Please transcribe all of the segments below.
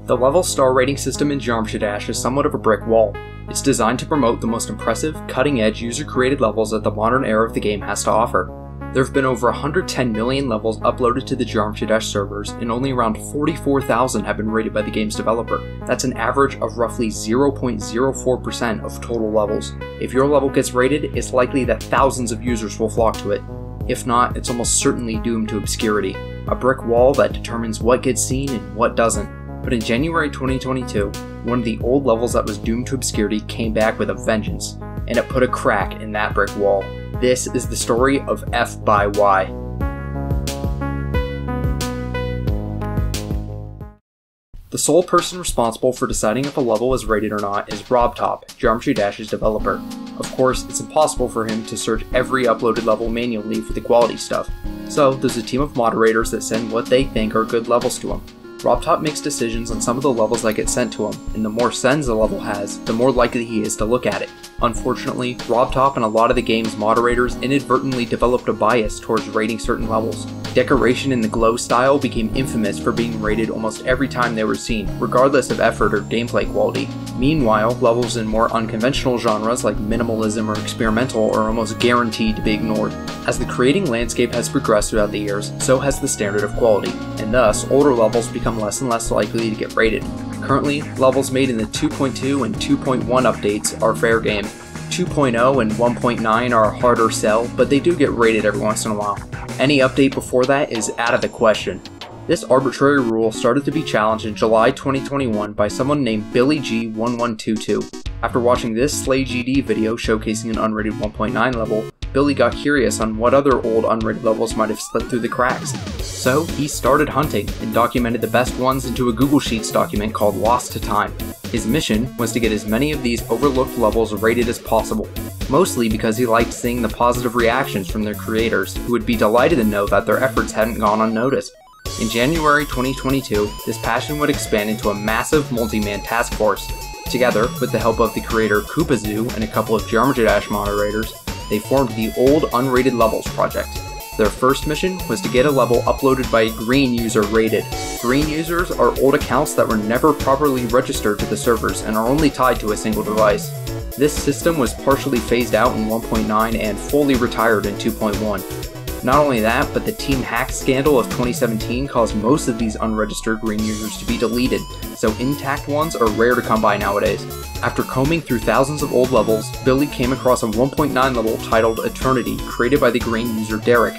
The level star rating system in Geometry Dash is somewhat of a brick wall. It's designed to promote the most impressive, cutting-edge user-created levels that the modern era of the game has to offer. There have been over 110 million levels uploaded to the Geometry Dash servers, and only around 44,000 have been rated by the game's developer. That's an average of roughly 0.04% of total levels. If your level gets rated, it's likely that thousands of users will flock to it. If not, it's almost certainly doomed to obscurity. A brick wall that determines what gets seen and what doesn't. But in January 2022, one of the old levels that was doomed to obscurity came back with a vengeance, and it put a crack in that brick wall. This is the story of F by Y. The sole person responsible for deciding if a level is rated or not is RobTop, Geometry Dash's developer. Of course, it's impossible for him to search every uploaded level manually for the quality stuff, so there's a team of moderators that send what they think are good levels to him. RobTop makes decisions on some of the levels that get sent to him, and the more sends a level has, the more likely he is to look at it. Unfortunately, RobTop and a lot of the game's moderators inadvertently developed a bias towards rating certain levels. Decoration in the glow style became infamous for being rated almost every time they were seen, regardless of effort or gameplay quality. Meanwhile, levels in more unconventional genres like minimalism or experimental are almost guaranteed to be ignored. As the creating landscape has progressed throughout the years, so has the standard of quality, and thus older levels become less and less likely to get rated. Currently, levels made in the 2.2 and 2.1 updates are fair game. 2.0 and 1.9 are a harder sell, but they do get rated every once in a while. Any update before that is out of the question. This arbitrary rule started to be challenged in July 2021 by someone named BillyG1122. After watching this SlayGD video showcasing an unrated 1.9 level, Billy got curious on what other old unrated levels might have slipped through the cracks. So he started hunting and documented the best ones into a Google Sheets document called Lost to Time. His mission was to get as many of these overlooked levels rated as possible, mostly because he liked seeing the positive reactions from their creators, who would be delighted to know that their efforts hadn't gone unnoticed. In January 2022, this passion would expand into a massive multi-man task force. Together, with the help of the creator Koopazoo and a couple of Geometry Dash moderators, they formed the Old Unrated Levels project. Their first mission was to get a level uploaded by a green user rated. Green users are old accounts that were never properly registered to the servers and are only tied to a single device. This system was partially phased out in 1.9 and fully retired in 2.1. Not only that, but the Team Hack scandal of 2017 caused most of these unregistered green users to be deleted, so intact ones are rare to come by nowadays. After combing through thousands of old levels, Billy came across a 1.9 level titled Eternity, created by the green user Derek.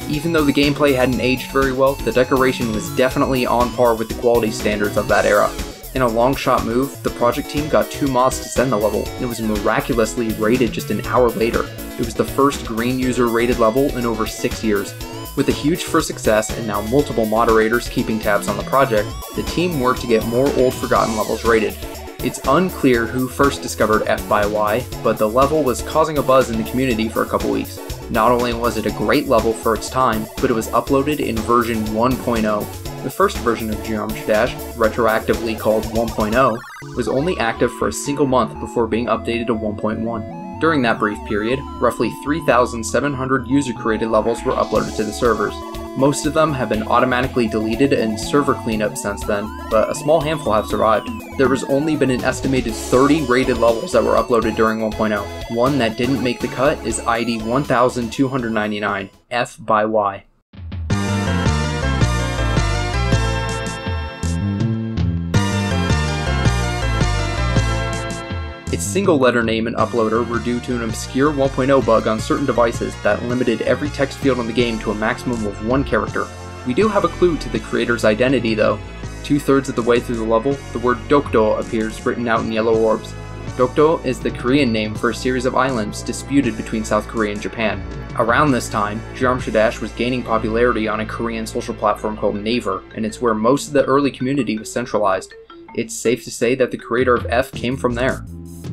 Even though the gameplay hadn't aged very well, the decoration was definitely on par with the quality standards of that era. In a long shot move, the project team got 2 mods to send the level, and it was miraculously rated just an hour later. It was the first green user rated level in over 6 years. With a huge first success and now multiple moderators keeping tabs on the project, the team worked to get more old forgotten levels rated. It's unclear who first discovered F by Y, but the level was causing a buzz in the community for a couple weeks. Not only was it a great level for its time, but it was uploaded in version 1.0. The first version of Geometry Dash, retroactively called 1.0, was only active for a single month before being updated to 1.1. During that brief period, roughly 3,700 user-created levels were uploaded to the servers. Most of them have been automatically deleted and server cleanup since then, but a small handful have survived. There has only been an estimated 30 rated levels that were uploaded during 1.0. One that didn't make the cut is ID 1299, F by Y. Its single letter name and uploader were due to an obscure 1.0 bug on certain devices that limited every text field in the game to a maximum of 1 character. We do have a clue to the creator's identity though. 2/3 of the way through the level, the word Dokdo appears written out in yellow orbs. Dokdo is the Korean name for a series of islands disputed between South Korea and Japan. Around this time, Geometry Dash was gaining popularity on a Korean social platform called Naver, and it's where most of the early community was centralized. It's safe to say that the creator of F came from there.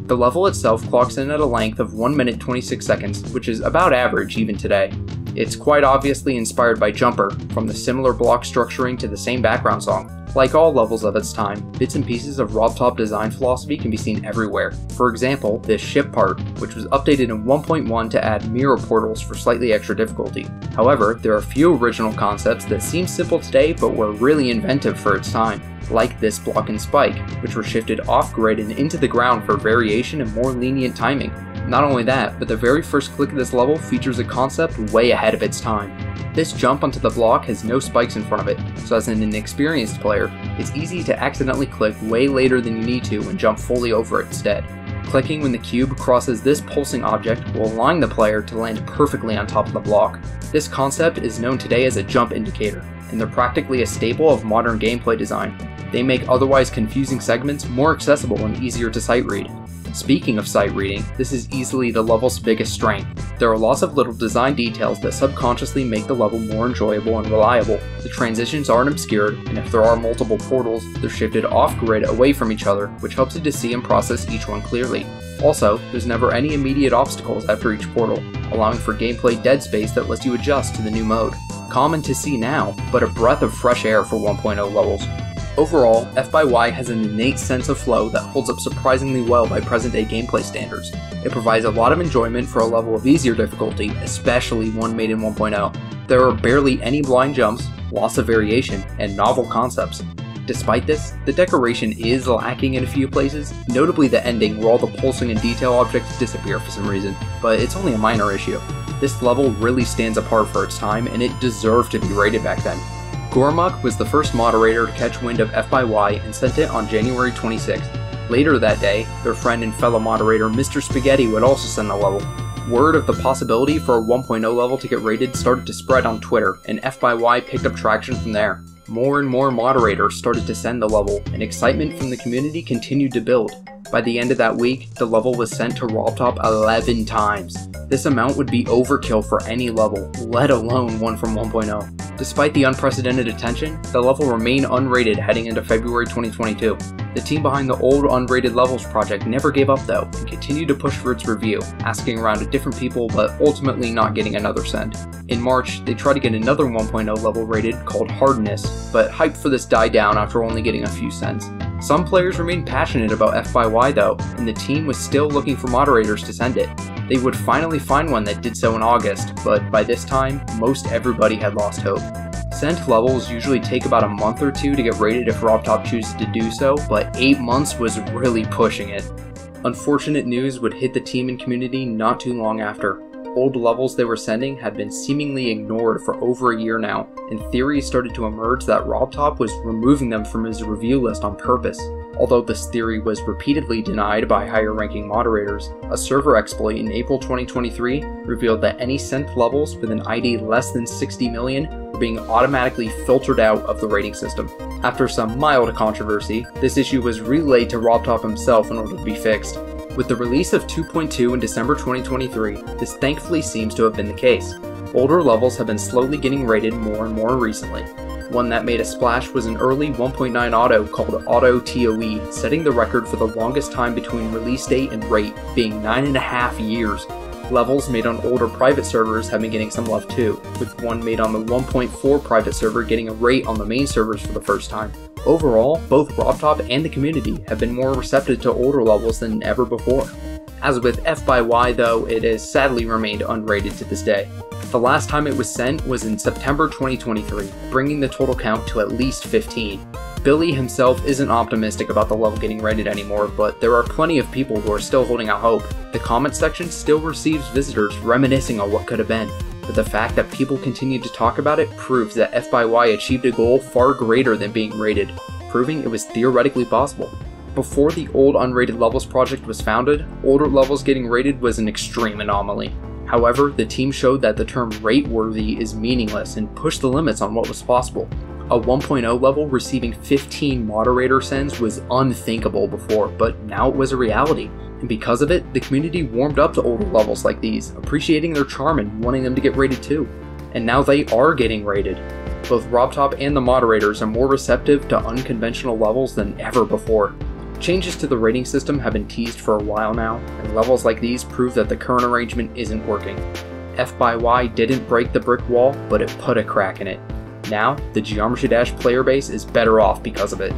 The level itself clocks in at a length of 1 minute 26 seconds, which is about average even today. It's quite obviously inspired by Jumper, from the similar block structuring to the same background song. Like all levels of its time, bits and pieces of RobTop design philosophy can be seen everywhere. For example, this ship part, which was updated in 1.1 to add mirror portals for slightly extra difficulty. However, there are a few original concepts that seem simple today but were really inventive for its time, like this block and spike, which were shifted off-grid and into the ground for variation and more lenient timing. Not only that, but the very first click of this level features a concept way ahead of its time. This jump onto the block has no spikes in front of it, so as an inexperienced player, it's easy to accidentally click way later than you need to and jump fully over it instead. Clicking when the cube crosses this pulsing object will align the player to land perfectly on top of the block. This concept is known today as a jump indicator, and they're practically a staple of modern gameplay design. They make otherwise confusing segments more accessible and easier to sight read. Speaking of sight reading, this is easily the level's biggest strength. There are lots of little design details that subconsciously make the level more enjoyable and reliable. The transitions aren't obscured, and if there are multiple portals, they're shifted off-grid away from each other, which helps you to see and process each one clearly. Also, there's never any immediate obstacles after each portal, allowing for gameplay dead space that lets you adjust to the new mode. Common to see now, but a breath of fresh air for 1.0 levels. Overall, F/Y has an innate sense of flow that holds up surprisingly well by present-day gameplay standards. It provides a lot of enjoyment for a level of easier difficulty, especially one made in 1.0. There are barely any blind jumps, lots of variation, and novel concepts. Despite this, the decoration is lacking in a few places, notably the ending where all the pulsing and detail objects disappear for some reason, but it's only a minor issue. This level really stands apart for its time, and it deserved to be rated back then. Gormuk was the first moderator to catch wind of F/Y and sent it on January 26th. Later that day, their friend and fellow moderator Mr. Spaghetti would also send the level. Word of the possibility for a 1.0 level to get rated started to spread on Twitter, and F/Y picked up traction from there. More and more moderators started to send the level, and excitement from the community continued to build. By the end of that week, the level was sent to RobTop 11 times. This amount would be overkill for any level, let alone one from 1.0. Despite the unprecedented attention, the level remained unrated heading into February 2022. The team behind the old Unrated Levels project never gave up though, and continued to push for its review, asking around to different people but ultimately not getting another send. In March, they tried to get another 1.0 level rated called Hardness, but hype for this died down after only getting a few sends. Some players remained passionate about F/Y though, and the team was still looking for moderators to send it. They would finally find one that did so in August, but by this time, most everybody had lost hope. Sent levels usually take about a month or two to get rated if RobTop chooses to do so, but 8 months was really pushing it. Unfortunate news would hit the team and community not too long after. Old levels they were sending had been seemingly ignored for over a year now, and theories started to emerge that RobTop was removing them from his review list on purpose. Although this theory was repeatedly denied by higher-ranking moderators, a server exploit in April 2023 revealed that any sent levels with an ID less than 60 million were being automatically filtered out of the rating system. After some mild controversy, this issue was relayed to RobTop himself in order to be fixed. With the release of 2.2 in December 2023, this thankfully seems to have been the case. Older levels have been slowly getting rated more and more recently. One that made a splash was an early 1.9 auto called Auto TOE, setting the record for the longest time between release date and rate, being 9.5 years. Levels made on older private servers have been getting some love too, with one made on the 1.4 private server getting a rate on the main servers for the first time. Overall, both RobTop and the community have been more receptive to older levels than ever before. As with F/Y though, it has sadly remained unrated to this day. The last time it was sent was in September 2023, bringing the total count to at least 15. Billy himself isn't optimistic about the level getting rated anymore, but there are plenty of people who are still holding out hope. The comment section still receives visitors reminiscing on what could have been, but the fact that people continue to talk about it proves that F/Y achieved a goal far greater than being rated, proving it was theoretically possible. Before the old Unrated Levels project was founded, older levels getting rated was an extreme anomaly. However, the team showed that the term rate-worthy is meaningless and pushed the limits on what was possible. A 1.0 level receiving 15 moderator sends was unthinkable before, but now it was a reality. And because of it, the community warmed up to older levels like these, appreciating their charm and wanting them to get rated too. And now they are getting rated. Both RobTop and the moderators are more receptive to unconventional levels than ever before. Changes to the rating system have been teased for a while now, and levels like these prove that the current arrangement isn't working. F/Y didn't break the brick wall, but it put a crack in it. Now, the Geometry Dash player base is better off because of it.